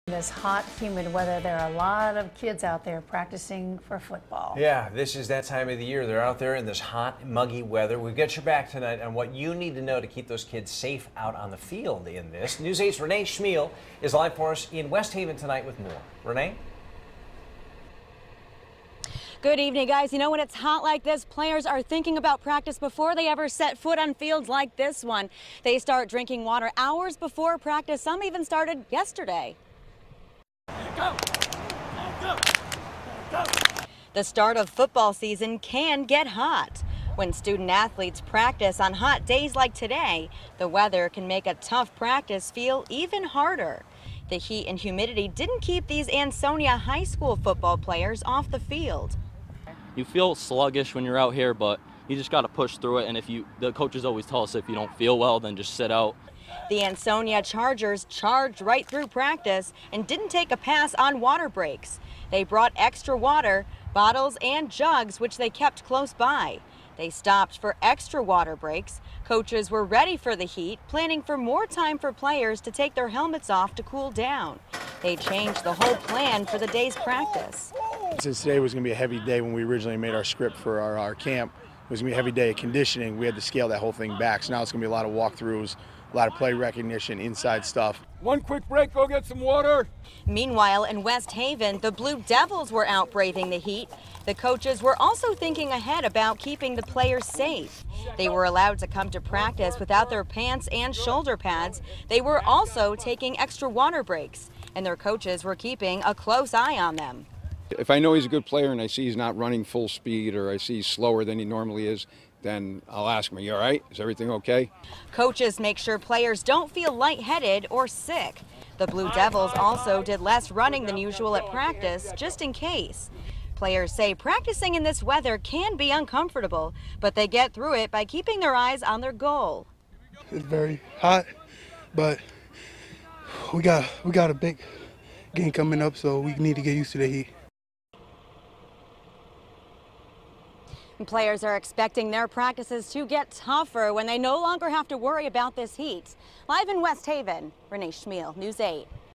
This hot, humid weather, there are a lot of kids out there practicing for football. Yeah, this is that time of the year. They're out there in this hot, muggy weather. We've got your back tonight on what you need to know to keep those kids safe out on the field in this. News 8's Renee Chmiel is live for us in West Haven tonight with more. Renee? Good evening, guys. You know, when it's hot like this, players are thinking about practice before they ever set foot on fields like this one. They start drinking water hours before practice. Some even started yesterday. Go. Go. Go. The start of football season can get hot. When student athletes practice on hot days like today, the weather can make a tough practice feel even harder. The heat and humidity didn't keep these Ansonia High School football players off the field. You feel sluggish when you're out here, but you just got to push through it. And the coaches always tell us if you don't feel well, then just sit out. The Ansonia Chargers charged right through practice and didn't take a pass on water breaks. They brought extra water, bottles and jugs, which they kept close by. They stopped for extra water breaks. Coaches were ready for the heat, planning for more time for players to take their helmets off to cool down. They changed the whole plan for the day's practice. Since today was going to be a heavy day when we originally made our script for our camp, it was going to be a heavy day of conditioning. We had to scale that whole thing back. So now it's going to be a lot of walkthroughs, a lot of play recognition, inside stuff. One quick break, go get some water. Meanwhile, in West Haven, the Blue Devils were out braving the heat. The coaches were also thinking ahead about keeping the players safe. They were allowed to come to practice without their pants and shoulder pads. They were also taking extra water breaks, and their coaches were keeping a close eye on them. If I know he's a good player and I see he's not running full speed or I see he's slower than he normally is, then I'll ask him, "Are you all right? Is everything okay?" Coaches make sure players don't feel lightheaded or sick. The Blue Devils also did less running than usual at practice, just in case. Players say practicing in this weather can be uncomfortable, but they get through it by keeping their eyes on their goal. It's very hot, but we got a big game coming up, so we need to get used to the heat. Players are expecting their practices to get tougher when they no longer have to worry about this heat. Live in West Haven, Renee Chmiel, News 8.